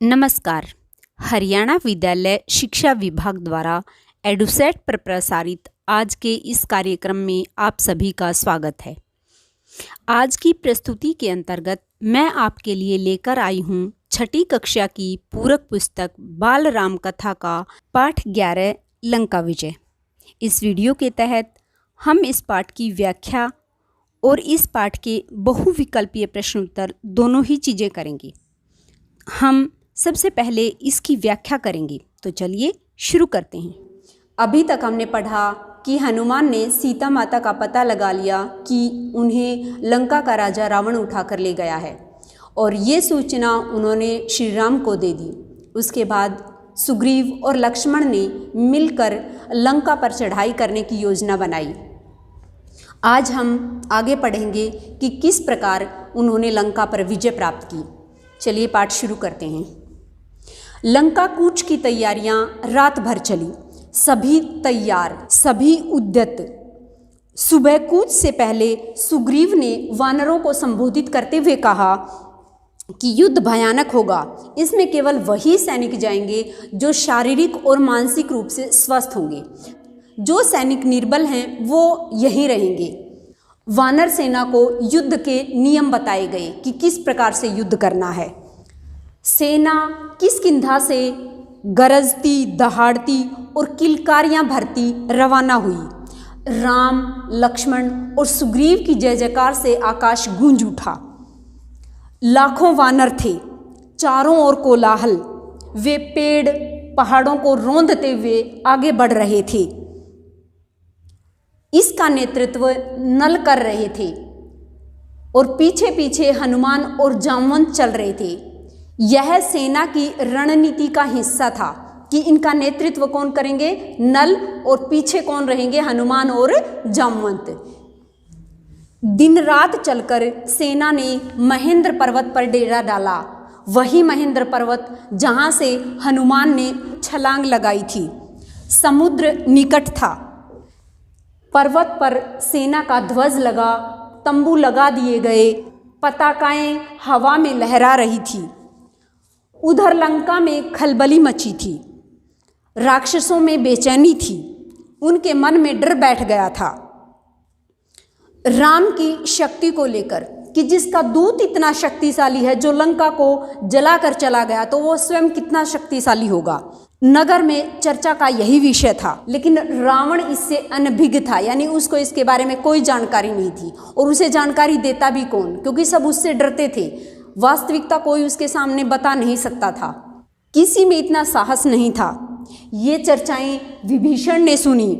नमस्कार। हरियाणा विद्यालय शिक्षा विभाग द्वारा एडुसेट पर प्रसारित आज के इस कार्यक्रम में आप सभी का स्वागत है। आज की प्रस्तुति के अंतर्गत मैं आपके लिए लेकर आई हूँ छठी कक्षा की पूरक पुस्तक बाल राम कथा का पाठ 11 लंका विजय। इस वीडियो के तहत हम इस पाठ की व्याख्या और इस पाठ के बहुविकल्पीय प्रश्नोत्तर दोनों ही चीज़ें करेंगे। हम सबसे पहले इसकी व्याख्या करेंगे, तो चलिए शुरू करते हैं। अभी तक हमने पढ़ा कि हनुमान ने सीता माता का पता लगा लिया कि उन्हें लंका का राजा रावण उठा कर ले गया है और ये सूचना उन्होंने श्री राम को दे दी। उसके बाद सुग्रीव और लक्ष्मण ने मिलकर लंका पर चढ़ाई करने की योजना बनाई। आज हम आगे पढ़ेंगे कि किस प्रकार उन्होंने लंका पर विजय प्राप्त की। चलिए पाठ शुरू करते हैं। लंका कूच की तैयारियां रात भर चली। सभी तैयार, सभी उद्यत। सुबह कूच से पहले सुग्रीव ने वानरों को संबोधित करते हुए कहा कि युद्ध भयानक होगा। इसमें केवल वही सैनिक जाएंगे जो शारीरिक और मानसिक रूप से स्वस्थ होंगे। जो सैनिक निर्बल हैं वो यहीं रहेंगे। वानर सेना को युद्ध के नियम बताए गए कि किस प्रकार से युद्ध करना है। सेना किष्किंधा से गरजती, दहाड़ती और किलकारियां भरती रवाना हुई। राम, लक्ष्मण और सुग्रीव की जय जयकार से आकाश गूंज उठा। लाखों वानर थे, चारों ओर कोलाहल। वे पेड़ पहाड़ों को रौंदते हुए आगे बढ़ रहे थे। इसका नेतृत्व नल कर रहे थे और पीछे पीछे हनुमान और जामवंत चल रहे थे। यह सेना की रणनीति का हिस्सा था कि इनका नेतृत्व कौन करेंगे, नल, और पीछे कौन रहेंगे, हनुमान और जामवंत। दिन रात चलकर सेना ने महेंद्र पर्वत पर डेरा डाला। वही महेंद्र पर्वत जहां से हनुमान ने छलांग लगाई थी। समुद्र निकट था। पर्वत पर सेना का ध्वज लगा, तंबू लगा दिए गए, पताकाएं हवा में लहरा रही थी। उधर लंका में खलबली मची थी। राक्षसों में बेचैनी थी। उनके मन में डर बैठ गया था राम की शक्ति को लेकर कि जिसका दूत इतना शक्तिशाली है, जो लंका को जलाकर चला गया, तो वो स्वयं कितना शक्तिशाली होगा। नगर में चर्चा का यही विषय था। लेकिन रावण इससे अनभिज्ञ था, यानी उसको इसके बारे में कोई जानकारी नहीं थी। और उसे जानकारी देता भी कौन, क्योंकि सब उससे डरते थे। वास्तविकता कोई उसके सामने बता नहीं सकता था। किसी में इतना साहस नहीं था। ये चर्चाएं विभीषण ने सुनी।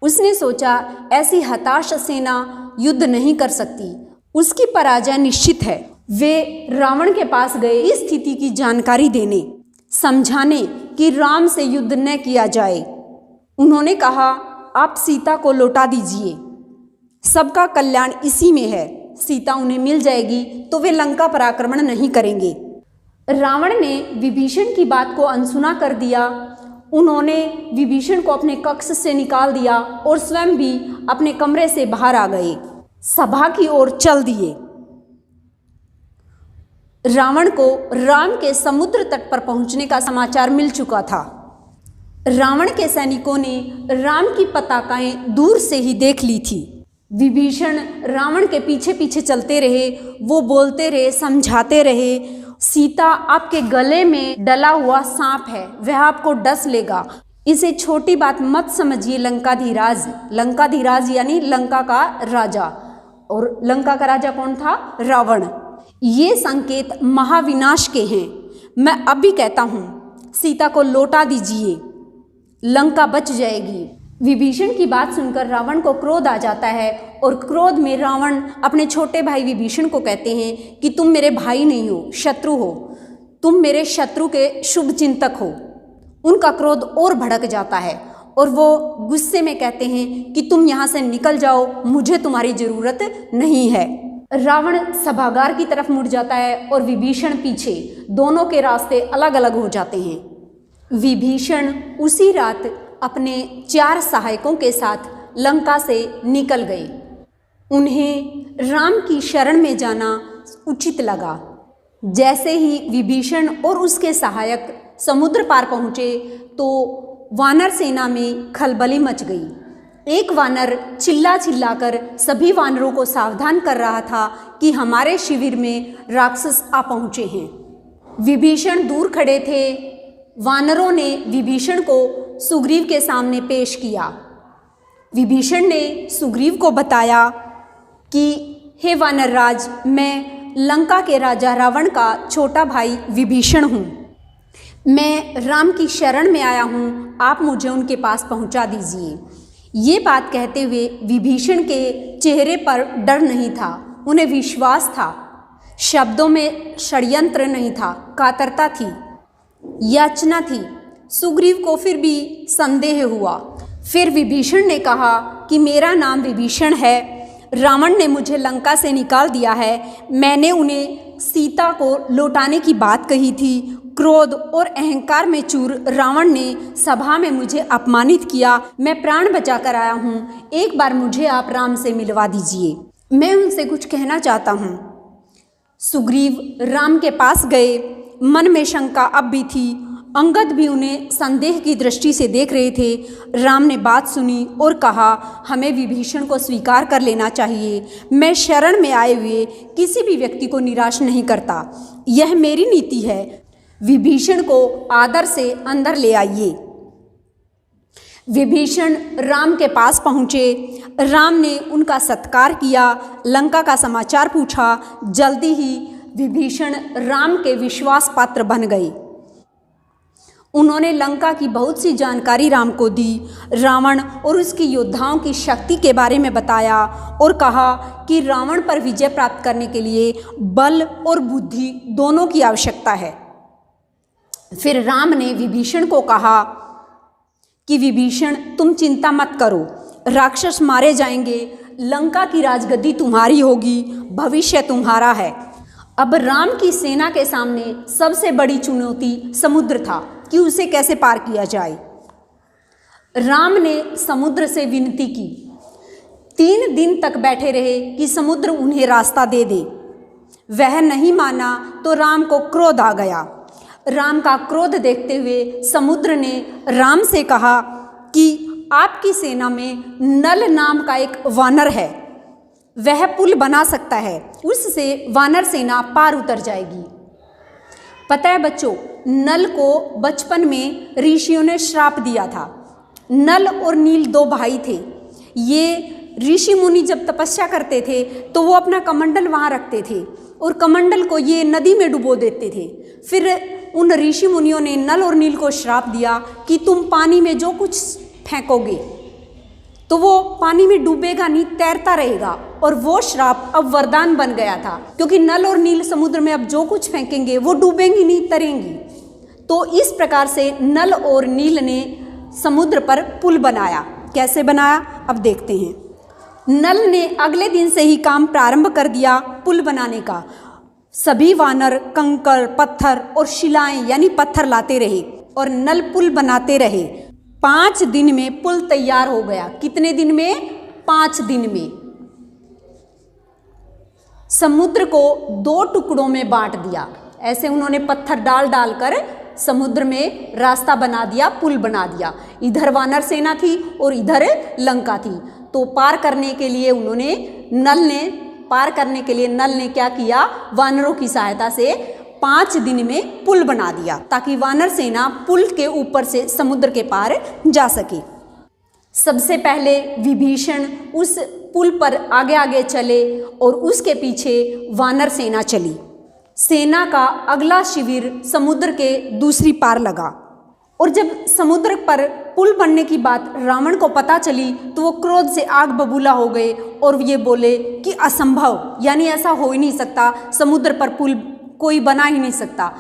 उसने सोचा ऐसी हताश सेना युद्ध नहीं कर सकती, उसकी पराजय निश्चित है। वे रावण के पास गए इस स्थिति की जानकारी देने, समझाने कि राम से युद्ध न किया जाए। उन्होंने कहा, आप सीता को लौटा दीजिए, सबका कल्याण इसी में है। सीता उन्हें मिल जाएगी तो वे लंका पर आक्रमण नहीं करेंगे। रावण ने विभीषण की बात को अनसुना कर दिया। उन्होंने विभीषण को अपने कक्ष से निकाल दिया और स्वयं भी अपने कमरे से बाहर आ गए। सभा की ओर चल दिए। रावण को राम के समुद्र तट पर पहुंचने का समाचार मिल चुका था। रावण के सैनिकों ने राम की पताकाएं दूर से ही देख ली थी। विभीषण रावण के पीछे पीछे चलते रहे। वो बोलते रहे, समझाते रहे, सीता आपके गले में डला हुआ सांप है, वह आपको डस लेगा। इसे छोटी बात मत समझिए। लंकाधीराज, लंकाधीराज यानी लंका का राजा, और लंका का राजा कौन था? रावण। ये संकेत महाविनाश के हैं। मैं अभी कहता हूँ, सीता को लौटा दीजिए, लंका बच जाएगी। विभीषण की बात सुनकर रावण को क्रोध आ जाता है और क्रोध में रावण अपने छोटे भाई विभीषण को कहते हैं कि तुम मेरे भाई नहीं हो, शत्रु हो। तुम मेरे शत्रु के शुभ चिंतक हो। उनका क्रोध और भड़क जाता है और वो गुस्से में कहते हैं कि तुम यहाँ से निकल जाओ, मुझे तुम्हारी जरूरत नहीं है। रावण सभागार की तरफ मुड़ जाता है और विभीषण पीछे। दोनों के रास्ते अलग अलग हो जाते हैं। विभीषण उसी रात अपने 4 सहायकों के साथ लंका से निकल गए। उन्हें राम की शरण में जाना उचित लगा। जैसे ही विभीषण और उसके सहायक समुद्र पार पहुँचे तो वानर सेना में खलबली मच गई। एक वानर चिल्ला चिल्लाकर सभी वानरों को सावधान कर रहा था कि हमारे शिविर में राक्षस आ पहुँचे हैं। विभीषण दूर खड़े थे। वानरों ने विभीषण को सुग्रीव के सामने पेश किया। विभीषण ने सुग्रीव को बताया कि हे वानरराज, मैं लंका के राजा रावण का छोटा भाई विभीषण हूँ। मैं राम की शरण में आया हूँ, आप मुझे उनके पास पहुँचा दीजिए। ये बात कहते हुए विभीषण के चेहरे पर डर नहीं था, उन्हें विश्वास था। शब्दों में षड्यंत्र नहीं था, कातरता थी, याचना थी। सुग्रीव को फिर भी संदेह हुआ। फिर विभीषण ने कहा कि मेरा नाम विभीषण है, रावण ने मुझे लंका से निकाल दिया है। मैंने उन्हें सीता को लौटाने की बात कही थी। क्रोध और अहंकार में चूर रावण ने सभा में मुझे अपमानित किया। मैं प्राण बचाकर आया हूँ, एक बार मुझे आप राम से मिलवा दीजिए, मैं उनसे कुछ कहना चाहता हूँ। सुग्रीव राम के पास गए। मन में शंका अब भी थी, अंगद भी उन्हें संदेह की दृष्टि से देख रहे थे। राम ने बात सुनी और कहा, हमें विभीषण को स्वीकार कर लेना चाहिए। मैं शरण में आए हुए किसी भी व्यक्ति को निराश नहीं करता, यह मेरी नीति है। विभीषण को आदर से अंदर ले आइए। विभीषण राम के पास पहुँचे। राम ने उनका सत्कार किया, लंका का समाचार पूछा। जल्दी ही विभीषण राम के विश्वास पात्र बन गए। उन्होंने लंका की बहुत सी जानकारी राम को दी। रावण और उसके योद्धाओं की शक्ति के बारे में बताया और कहा कि रावण पर विजय प्राप्त करने के लिए बल और बुद्धि दोनों की आवश्यकता है। फिर राम ने विभीषण को कहा कि विभीषण, तुम चिंता मत करो, राक्षस मारे जाएंगे, लंका की राजगद्दी तुम्हारी होगी, भविष्य तुम्हारा है। अब राम की सेना के सामने सबसे बड़ी चुनौती समुद्र था कि उसे कैसे पार किया जाए। राम ने समुद्र से विनती की। 3 दिन तक बैठे रहे कि समुद्र उन्हें रास्ता दे दे। वह नहीं माना तो राम को क्रोध आ गया। राम का क्रोध देखते हुए समुद्र ने राम से कहा कि आपकी सेना में नल नाम का एक वानर है, वह पुल बना सकता है, उससे वानर सेना पार उतर जाएगी। पता है बच्चों, नल को बचपन में ऋषियों ने श्राप दिया था। नल और नील 2 भाई थे। ये ऋषि मुनि जब तपस्या करते थे तो वो अपना कमंडल वहाँ रखते थे और कमंडल को ये नदी में डुबो देते थे। फिर उन ऋषि मुनियों ने नल और नील को श्राप दिया कि तुम पानी में जो कुछ फेंकोगे तो वो पानी में डूबेगा नहीं, तैरता रहेगा। और वो श्राप अब वरदान बन गया था, क्योंकि नल और नील समुद्र में अब जो कुछ फेंकेंगे वो डूबेंगी नहीं, तरेंगी। तो इस प्रकार से नल और नील ने समुद्र पर पुल बनाया। कैसे बनाया अब देखते हैं। नल ने अगले दिन से ही काम प्रारंभ कर दिया पुल बनाने का। सभी वानर कंकड़, पत्थर और शिलाएं यानी पत्थर लाते रहे और नल पुल बनाते रहे। 5 दिन में पुल तैयार हो गया। कितने दिन में? 5 दिन में। समुद्र को 2 टुकड़ों में बांट दिया। ऐसे उन्होंने पत्थर डाल डाल कर समुद्र में रास्ता बना दिया, पुल बना दिया। इधर वानर सेना थी और इधर लंका थी। तो पार करने के लिए नल ने क्या किया? वानरों की सहायता से 5 दिन में पुल बना दिया ताकि वानर सेना पुल के ऊपर से समुद्र के पार जा सके। सबसे पहले विभीषण उस पुल पर आगे आगे चले और उसके पीछे वानर सेना चली। सेना का अगला शिविर समुद्र के दूसरी पार लगा और जब समुद्र पर पुल बनने की बात रावण को पता चली तो वो क्रोध से आग बबूला हो गए और ये बोले कि असंभव, यानी ऐसा हो ही नहीं सकता, समुद्र पर पुल कोई बना ही नहीं सकता।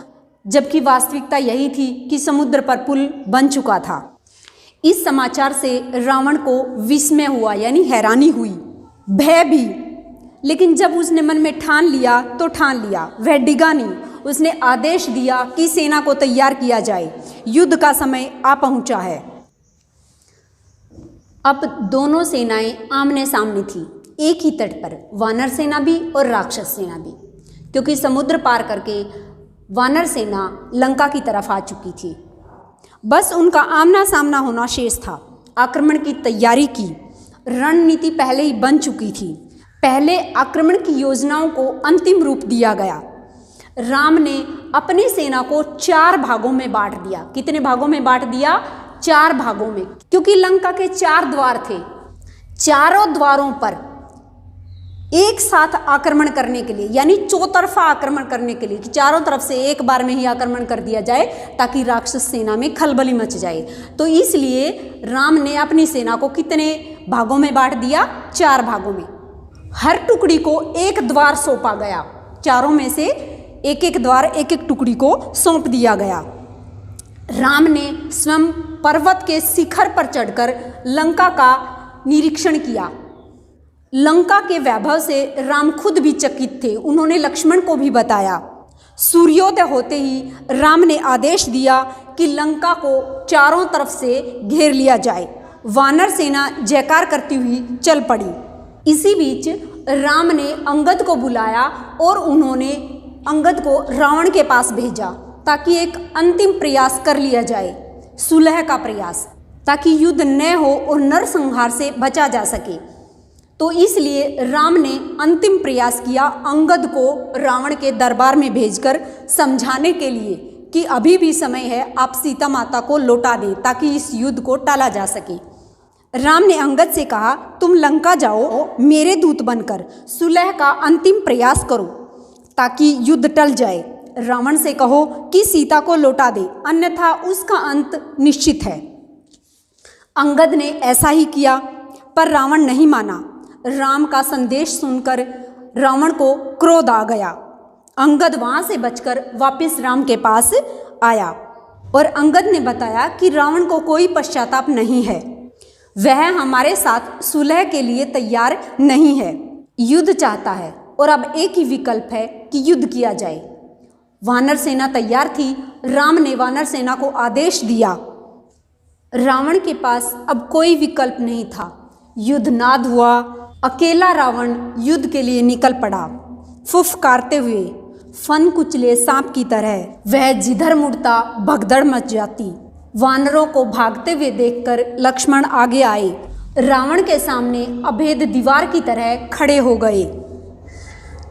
जबकि वास्तविकता यही थी कि समुद्र पर पुल बन चुका था। इस समाचार से रावण को विस्मय हुआ, यानी हैरानी हुई, भय भी। लेकिन जब उसने मन में ठान लिया तो ठान लिया, वह डिगा नहीं। उसने आदेश दिया कि सेना को तैयार किया जाए, युद्ध का समय आ पहुंचा है। अब दोनों सेनाएं आमने सामने थी, एक ही तट पर, वानर सेना भी और राक्षस सेना भी। क्योंकि समुद्र पार करके वानर सेना लंका की तरफ आ चुकी थी। बस उनका आमना सामना होना शेष था। आक्रमण की तैयारी की रणनीति पहले ही बन चुकी थी। पहले आक्रमण की योजनाओं को अंतिम रूप दिया गया। राम ने अपनी सेना को 4 भागों में बांट दिया। कितने भागों में बांट दिया? 4 भागों में, क्योंकि लंका के 4 द्वार थे। चारों द्वारों पर एक साथ आक्रमण करने के लिए, यानी चौतरफा आक्रमण करने के लिए, कि चारों तरफ से एक बार में ही आक्रमण कर दिया जाए ताकि राक्षस सेना में खलबली मच जाए। तो इसलिए राम ने अपनी सेना को कितने भागों में बांट दिया? 4 भागों में। हर टुकड़ी को एक द्वार सौंपा गया। चारों में से एक एक द्वार, एक एक टुकड़ी को सौंप दिया गया। राम ने स्वयं पर्वत के शिखर पर चढ़कर लंका का निरीक्षण किया। लंका के वैभव से राम खुद भी चकित थे। उन्होंने लक्ष्मण को भी बताया। सूर्योदय होते ही राम ने आदेश दिया कि लंका को चारों तरफ से घेर लिया जाए। वानर सेना जयकार करती हुई चल पड़ी। इसी बीच राम ने अंगद को बुलाया और उन्होंने अंगद को रावण के पास भेजा ताकि एक अंतिम प्रयास कर लिया जाए, सुलह का प्रयास, ताकि युद्ध न हो और नरसंहार से बचा जा सके। तो इसलिए राम ने अंतिम प्रयास किया अंगद को रावण के दरबार में भेजकर समझाने के लिए कि अभी भी समय है, आप सीता माता को लौटा दें ताकि इस युद्ध को टाला जा सके। राम ने अंगद से कहा, तुम लंका जाओ, मेरे दूत बनकर सुलह का अंतिम प्रयास करो ताकि युद्ध टल जाए। रावण से कहो कि सीता को लौटा दे, अन्यथा उसका अंत निश्चित है। अंगद ने ऐसा ही किया, पर रावण नहीं माना। राम का संदेश सुनकर रावण को क्रोध आ गया। अंगद वहां से बचकर वापस राम के पास आया और अंगद ने बताया कि रावण को कोई पश्चाताप नहीं है, वह हमारे साथ सुलह के लिए तैयार नहीं है, युद्ध चाहता है और अब एक ही विकल्प है कि युद्ध किया जाए। वानर सेना तैयार थी। राम ने वानर सेना को आदेश दिया। रावण के पास अब कोई विकल्प नहीं था। युद्धनाद हुआ। अकेला रावण युद्ध के लिए निकल पड़ा। फुफकारते हुए फन कुचले सांप की तरह वह जिधर मुड़ता भगदड़ मच जाती। वानरों को भागते हुए देखकर लक्ष्मण आगे आए। रावण के सामने अभेद दीवार की तरह खड़े हो गए।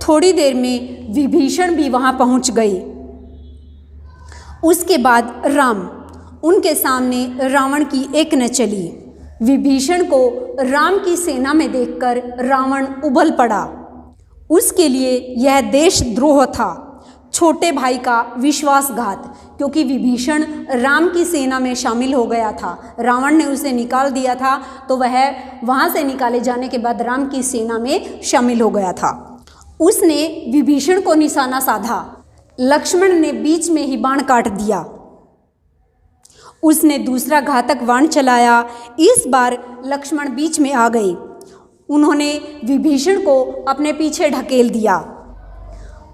थोड़ी देर में विभीषण भी वहां पहुंच गए। उसके बाद राम उनके सामने रावण की एक न चली। विभीषण को राम की सेना में देखकर रावण उबल पड़ा। उसके लिए यह देशद्रोह था, छोटे भाई का विश्वासघात, क्योंकि विभीषण राम की सेना में शामिल हो गया था। रावण ने उसे निकाल दिया था, तो वह वहां से निकाले जाने के बाद राम की सेना में शामिल हो गया था। उसने विभीषण को निशाना साधा। लक्ष्मण ने बीच में ही बाण काट दिया। उसने दूसरा घातक बाण चलाया। इस बार लक्ष्मण बीच में आ गए। उन्होंने विभीषण को अपने पीछे ढकेल दिया।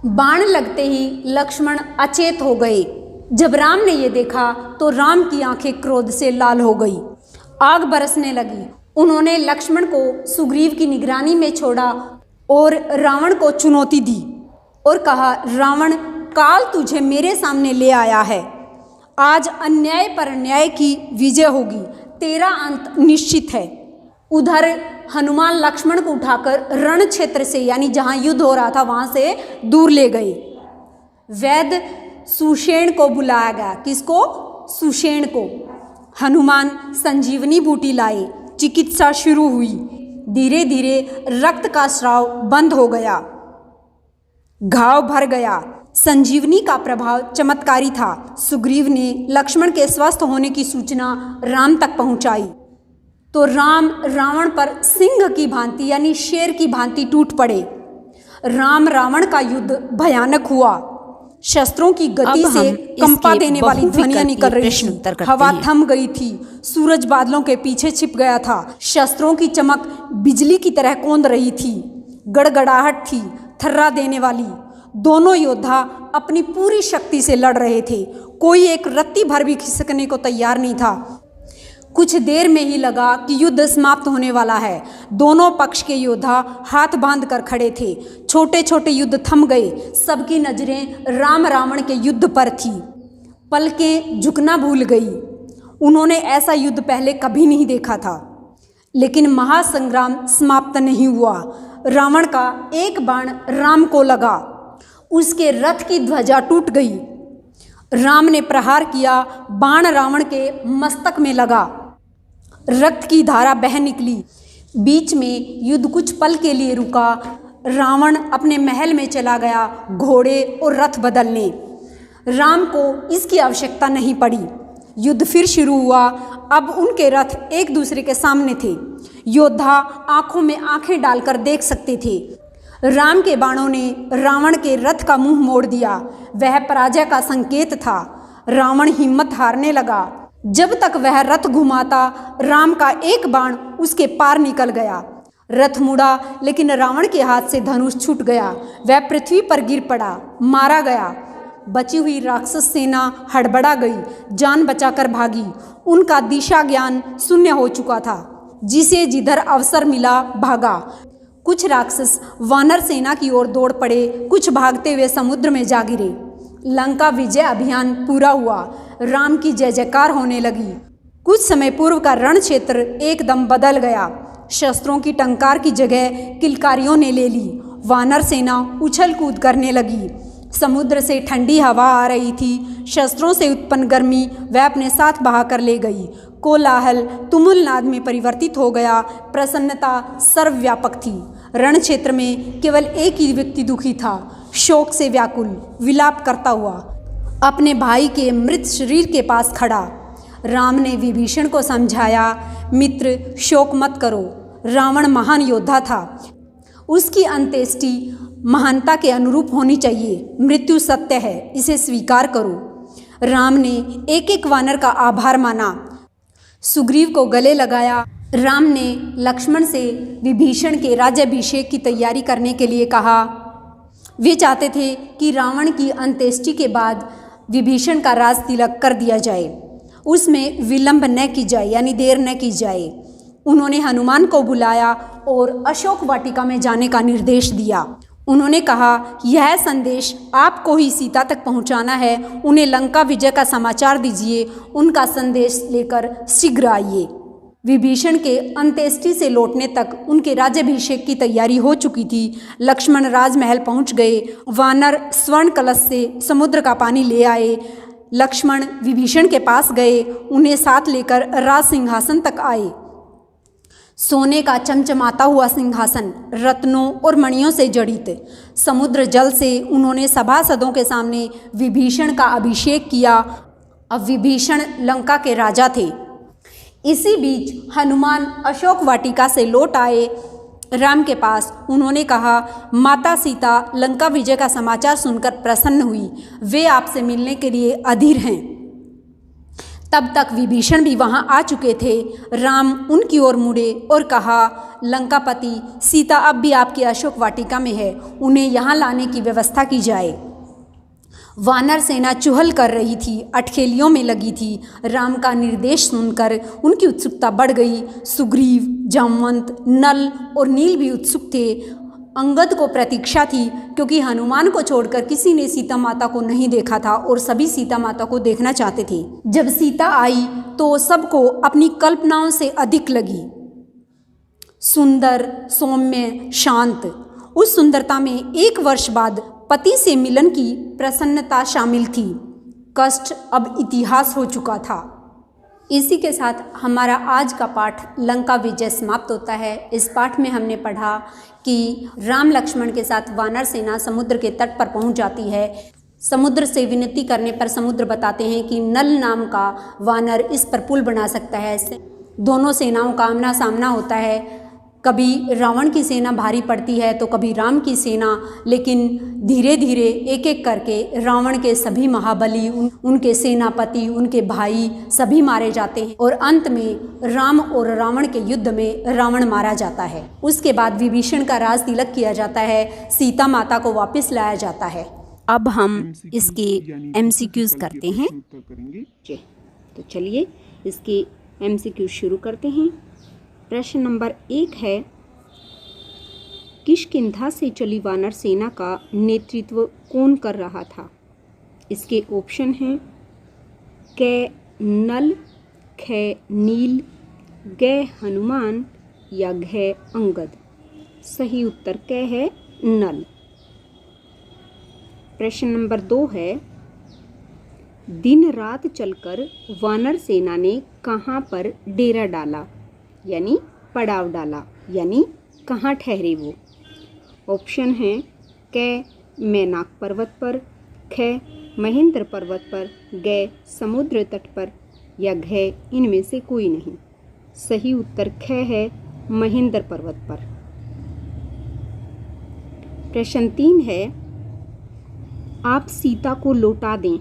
बाण लगते ही लक्ष्मण अचेत हो गए। जब राम ने ये देखा तो राम की आंखें क्रोध से लाल हो गई, आग बरसने लगी। उन्होंने लक्ष्मण को सुग्रीव की निगरानी में छोड़ा और रावण को चुनौती दी और कहा, रावण, काल तुझे मेरे सामने ले आया है। आज अन्याय पर अन्याय की विजय होगी, तेरा अंत निश्चित है। उधर हनुमान लक्ष्मण को उठाकर रण क्षेत्र से, यानी जहां युद्ध हो रहा था वहां से दूर ले गए। वैद्य सुषेण को बुलाया गया। किसको? सुषेण को। हनुमान संजीवनी बूटी लाए। चिकित्सा शुरू हुई। धीरे धीरे रक्त का स्राव बंद हो गया, घाव भर गया। संजीवनी का प्रभाव चमत्कारी था। सुग्रीव ने लक्ष्मण के स्वस्थ होने की सूचना राम तक पहुंचाई तो राम रावण पर सिंह की भांति, यानी शेर की भांति टूट पड़े। राम रावण का युद्ध भयानक हुआ। शस्त्रों की गति से कंपा देने वाली ध्वनियां निकल रही थी। हवा थम गई थी। सूरज बादलों के पीछे छिप गया था। शस्त्रों की चमक बिजली की तरह कौंध रही थी। गड़गड़ाहट थी थर्रा देने वाली। दोनों योद्धा अपनी पूरी शक्ति से लड़ रहे थे। कोई एक रत्ती भर भी खिसकने को तैयार नहीं था। कुछ देर में ही लगा कि युद्ध समाप्त होने वाला है। दोनों पक्ष के योद्धा हाथ बांध कर खड़े थे। छोटे छोटे युद्ध थम गए। सबकी नजरें राम रावण के युद्ध पर थी। पलकें झुकना भूल गई। उन्होंने ऐसा युद्ध पहले कभी नहीं देखा था। लेकिन महासंग्राम समाप्त नहीं हुआ। रावण का एक बाण राम को लगा। उसके रथ की ध्वजा टूट गई। राम ने प्रहार किया। बाण रावण के मस्तक में लगा। रक्त की धारा बह निकली। बीच में युद्ध कुछ पल के लिए रुका। रावण अपने महल में चला गया घोड़े और रथ बदलने। राम को इसकी आवश्यकता नहीं पड़ी। युद्ध फिर शुरू हुआ। अब उनके रथ एक दूसरे के सामने थे। योद्धा आंखों में आंखें डालकर देख सकते थे। राम के बाणों ने रावण के रथ का मुंह मोड़ दिया। वह पराजय का संकेत था। रावण हिम्मत हारने लगा। जब तक वह रथ घुमाता, राम का एक बाण उसके पार निकल गया। रथ मुड़ा, लेकिन रावण के हाथ से धनुष छूट गया। वह पृथ्वी पर गिर पड़ा, मारा गया। बची हुई राक्षस सेना हड़बड़ा गई, जान बचाकर भागी। उनका दिशा ज्ञान शून्य हो चुका था। जिसे जिधर अवसर मिला भागा। कुछ राक्षस वानर सेना की ओर दौड़ पड़े, कुछ भागते हुए समुद्र में जा गिरे। लंका विजय अभियान पूरा हुआ। राम की जय जयकार होने लगी। कुछ समय पूर्व का रण क्षेत्र एकदम बदल गया। शस्त्रों की टंकार की जगह किलकारियों ने ले ली। वानर सेना उछल कूद करने लगी। समुद्र से ठंडी हवा आ रही थी। शस्त्रों से उत्पन्न गर्मी वह अपने साथ बहा कर ले गई। कोलाहल तुमुल नाद में परिवर्तित हो गया। प्रसन्नता सर्वव्यापक थी। रण क्षेत्र में केवल एक ही व्यक्ति दुखी था, शोक से व्याकुल, विलाप करता हुआ, अपने भाई के मृत शरीर के पास खड़ा। राम ने विभीषण को समझाया, मित्र शोक मत करो। रावण महान योद्धा था। उसकी अंत्येष्टि महानता के अनुरूप होनी चाहिए। मृत्यु सत्य है, इसे स्वीकार करो। राम ने एक एक वानर का आभार माना। सुग्रीव को गले लगाया। राम ने लक्ष्मण से विभीषण के राज्याभिषेक की तैयारी करने के लिए कहा। वे चाहते थे कि रावण की अंत्येष्टि के बाद विभीषण का राज तिलक कर दिया जाए, उसमें विलंब न की जाए, यानी देर न की जाए। उन्होंने हनुमान को बुलाया और अशोक वाटिका में जाने का निर्देश दिया। उन्होंने कहा, यह संदेश आपको ही सीता तक पहुंचाना है। उन्हें लंका विजय का समाचार दीजिए। उनका संदेश लेकर शीघ्र आइए। विभीषण के अंत्येष्टि से लौटने तक उनके राज्याभिषेक की तैयारी हो चुकी थी। लक्ष्मण राजमहल पहुंच गए। वानर स्वर्ण कलश से समुद्र का पानी ले आए। लक्ष्मण विभीषण के पास गए, उन्हें साथ लेकर राज सिंहासन तक आए। सोने का चमचमाता हुआ सिंहासन रत्नों और मणियों से जड़ित। समुद्र जल से उन्होंने सभासदों के सामने विभीषण का अभिषेक किया। अब विभीषण लंका के राजा थे। इसी बीच हनुमान अशोक वाटिका से लौट आए राम के पास। उन्होंने कहा, माता सीता लंका विजय का समाचार सुनकर प्रसन्न हुई। वे आपसे मिलने के लिए अधीर हैं। तब तक विभीषण भी वहां आ चुके थे। राम उनकी ओर मुड़े और कहा, लंकापति सीता अब भी आपकी अशोक वाटिका में है। उन्हें यहाँ लाने की व्यवस्था की जाए। वानर सेना चुहल कर रही थी, अटखेलियों में लगी थी। राम का निर्देश सुनकर उनकी उत्सुकता बढ़ गई। सुग्रीव, जामवंत, नल और नील भी उत्सुक थे। अंगद को प्रतीक्षा थी, क्योंकि हनुमान को छोड़कर किसी ने सीता माता को नहीं देखा था और सभी सीता माता को देखना चाहते थे। जब सीता आई तो सबको अपनी कल्पनाओं से अधिक लगी। सुंदर, सौम्य, शांत। उस सुंदरता में 1 वर्ष बाद पति से मिलन की प्रसन्नता शामिल थी। कष्ट अब इतिहास हो चुका था। इसी के साथ हमारा आज का पाठ लंका विजय समाप्त होता है। इस पाठ में हमने पढ़ा कि राम लक्ष्मण के साथ वानर सेना समुद्र के तट पर पहुंच जाती है। समुद्र से विनती करने पर समुद्र बताते हैं कि नल नाम का वानर इस पर पुल बना सकता है। दोनों सेनाओं का आमना सामना होता है। कभी रावण की सेना भारी पड़ती है तो कभी राम की सेना, लेकिन धीरे धीरे एक एक करके रावण के सभी महाबली, उनके सेनापति, उनके भाई सभी मारे जाते हैं और अंत में राम और रावण के युद्ध में रावण मारा जाता है। उसके बाद विभीषण का राज तिलक किया जाता है। सीता माता को वापस लाया जाता है। अब हम इसके MCQs करते हैं। तो चलिए इसके MCQ शुरू करते हैं। प्रश्न नंबर 1 है, किष्किंधा से चली वानर सेना का नेतृत्व कौन कर रहा था? इसके ऑप्शन हैं क नल, ख नील, ग हनुमान या घ अंगद। सही उत्तर क है नल। प्रश्न नंबर 2 है, दिन रात चलकर वानर सेना ने कहाँ पर डेरा डाला यानी पड़ाव डाला यानी कहाँ ठहरे वो? ऑप्शन हैं क मैनाक पर्वत पर, ख महेंद्र पर्वत पर, ग समुद्र तट पर या घ इनमें से कोई नहीं। सही उत्तर ख है महेंद्र पर्वत पर। प्रश्न 3 है, आप सीता को लौटा दें,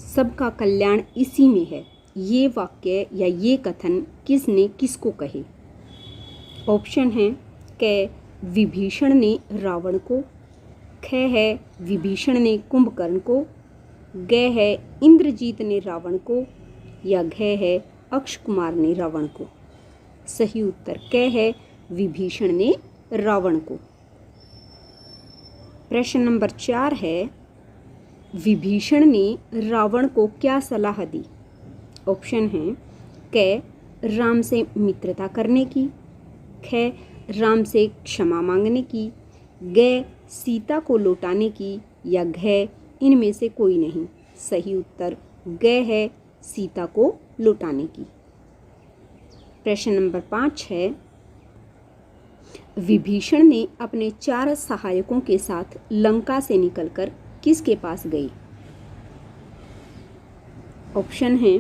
सबका कल्याण इसी में है। ये वाक्य या ये कथन किसने किसको कहे? ऑप्शन हैं क विभीषण ने रावण को, ख है विभीषण ने कुंभकर्ण को, ग है इंद्रजीत ने रावण को या घ है अक्षकुमार ने रावण को। सही उत्तर क है विभीषण ने रावण को। प्रश्न नंबर 4 है, विभीषण ने रावण को क्या सलाह दी? ऑप्शन हैं क राम से मित्रता करने की, ख राम से क्षमा मांगने की, ग सीता को लौटाने की या घ इनमें से कोई नहीं। सही उत्तर ग है सीता को लौटाने की। प्रश्न नंबर 5 है, विभीषण ने अपने 4 सहायकों के साथ लंका से निकलकर किसके पास गई? ऑप्शन हैं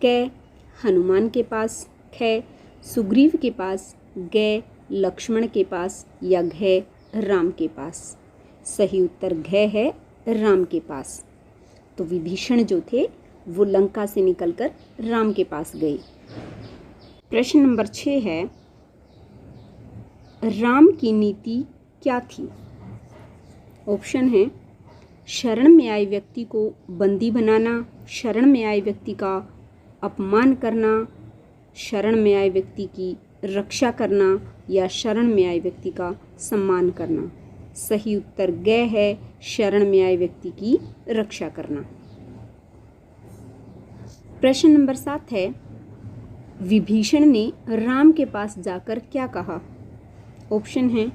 क हनुमान के पास, ख सुग्रीव के पास, ग लक्ष्मण के पास या घ राम के पास। सही उत्तर घ है राम के पास। तो विभीषण जो थे वो लंका से निकलकर राम के पास गए। प्रश्न नंबर 6 है, राम की नीति क्या थी? ऑप्शन है शरण में आए व्यक्ति को बंदी बनाना, शरण में आए व्यक्ति का अपमान करना, शरण में आए व्यक्ति की रक्षा करना या शरण में आए व्यक्ति का सम्मान करना। सही उत्तर ग है शरण में आए व्यक्ति की रक्षा करना। प्रश्न नंबर 7 है, विभीषण ने राम के पास जाकर क्या कहा? ऑप्शन हैं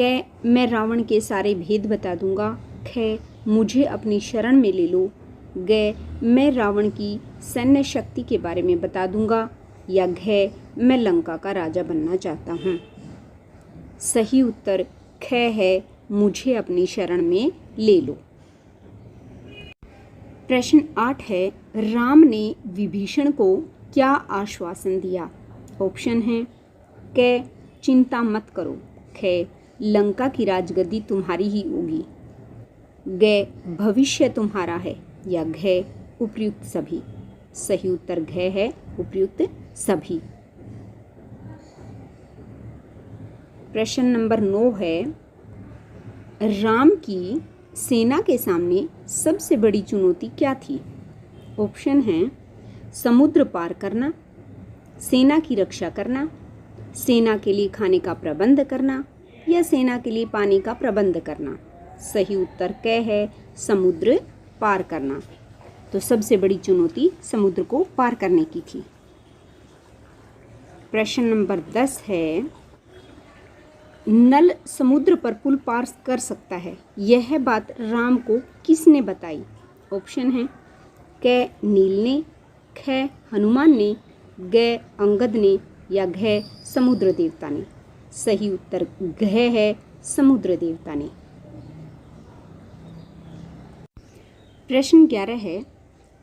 क मैं रावण के सारे भेद बता दूंगा, ख मुझे अपनी शरण में ले लो, ग मैं रावण की सैन्य शक्ति के बारे में बता दूंगा या घ मैं लंका का राजा बनना चाहता हूँ। सही उत्तर ख है मुझे अपनी शरण में ले लो। प्रश्न 8 है, राम ने विभीषण को क्या आश्वासन दिया? ऑप्शन हैं क चिंता मत करो, ख लंका की राजगद्दी तुम्हारी ही होगी, ग भविष्य तुम्हारा है या घ उपयुक्त सभी। सही उत्तर घ है उपयुक्त सभी। प्रश्न नंबर 9 है, राम की सेना के सामने सबसे बड़ी चुनौती क्या थी? ऑप्शन हैं समुद्र पार करना, सेना की रक्षा करना, सेना के लिए खाने का प्रबंध करना या सेना के लिए पानी का प्रबंध करना। सही उत्तर क है समुद्र पार करना। तो सबसे बड़ी चुनौती समुद्र को पार करने की थी। प्रश्न नंबर 10 है, नल समुद्र पर पुल पार कर सकता है, यह बात राम को किसने बताई? ऑप्शन है क नील ने, ख हनुमान ने, ग अंगद ने या घ समुद्र देवता ने। सही उत्तर घ है समुद्र देवता ने। प्रश्न 11 है,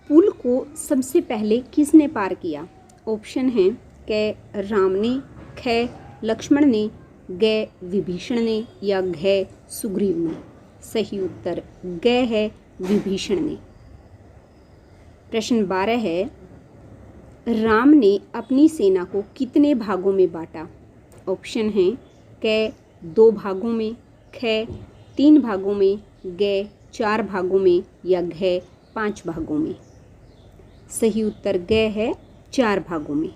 पुल को सबसे पहले किसने पार किया? ऑप्शन है क राम ने, ख लक्ष्मण ने, ग विभीषण ने या घ सुग्रीव ने। सही उत्तर ग है विभीषण ने। प्रश्न 12 है, राम ने अपनी सेना को कितने भागों में बांटा? ऑप्शन हैं क 2 भागों में, ख 3 भागों में, ग 4 भागों में या घ 5 भागों में। सही उत्तर ग है 4 भागों में।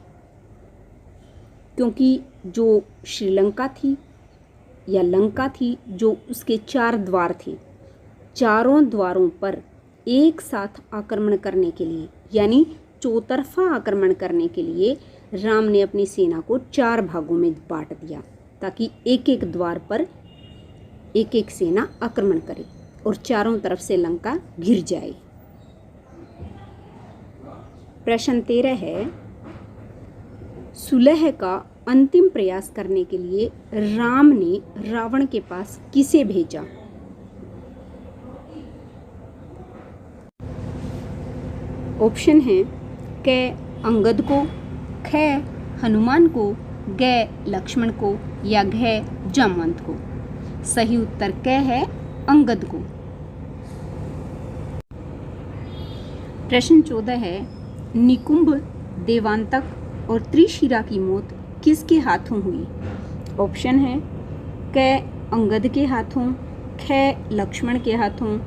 क्योंकि जो श्रीलंका थी या लंका थी, जो उसके 4 द्वार थे, चारों द्वारों पर एक साथ आक्रमण करने के लिए, यानी चौतरफा आक्रमण करने के लिए राम ने अपनी सेना को 4 भागों में बांट दिया, ताकि एक एक द्वार पर एक एक सेना आक्रमण करे और चारों तरफ से लंका घिर जाए। प्रश्न 13 है, सुलह का अंतिम प्रयास करने के लिए राम ने रावण के पास किसे भेजा? ऑप्शन है क अंगद को, ख हनुमान को, ग लक्ष्मण को या घ जामवंत को। सही उत्तर क है अंगद को। प्रश्न 14 है, निकुंभ, देवांतक और त्रिशिरा की मौत किसके हाथों हुई? ऑप्शन है क अंगद के हाथों, ख लक्ष्मण के हाथों,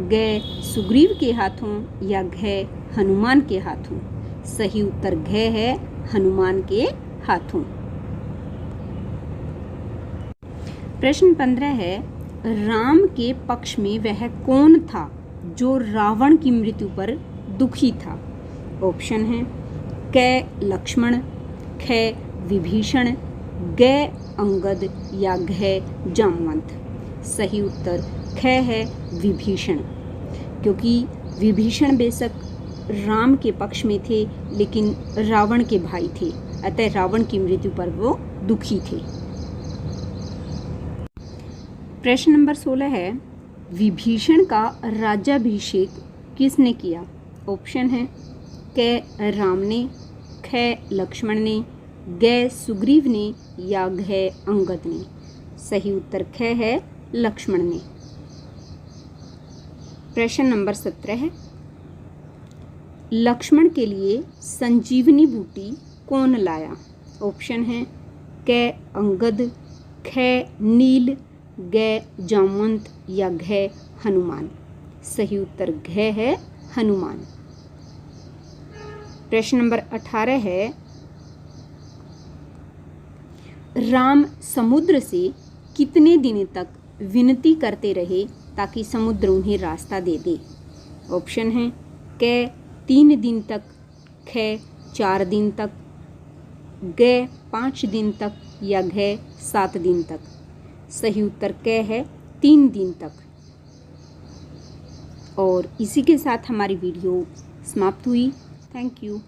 ग सुग्रीव के हाथों या घ हनुमान के हाथों। सही उत्तर घ है हनुमान के हाथों। प्रश्न 15 है, राम के पक्ष में वह कौन था जो रावण की मृत्यु पर दुखी था? ऑप्शन है क लक्ष्मण, ख विभीषण, ग अंगद या घ जामवंत। सही उत्तर ख है विभीषण, क्योंकि विभीषण बेशक राम के पक्ष में थे लेकिन रावण के भाई थे, अतः रावण की मृत्यु पर वो दुखी थे। प्रश्न नंबर 16 है, विभीषण का राज्याभिषेक किसने किया? ऑप्शन है क राम ने, ख लक्ष्मण ने, ग सुग्रीव ने या घ अंगद ने। सही उत्तर ख है लक्ष्मण ने। प्रश्न नंबर 17 है, लक्ष्मण के लिए संजीवनी बूटी कौन लाया? ऑप्शन है क अंगद, ख नील, ग जामवंत या घ हनुमान। सही उत्तर घ है हनुमान। प्रश्न नंबर 18 है, राम समुद्र से कितने दिन तक विनती करते रहे ताकि समुद्र उन्हें रास्ता दे दे? ऑप्शन है क 3 दिन तक, ख 4 दिन तक, ग 5 दिन तक या घ 7 दिन तक। सही उत्तर क है 3 दिन तक। और इसी के साथ हमारी वीडियो समाप्त हुई। Thank you.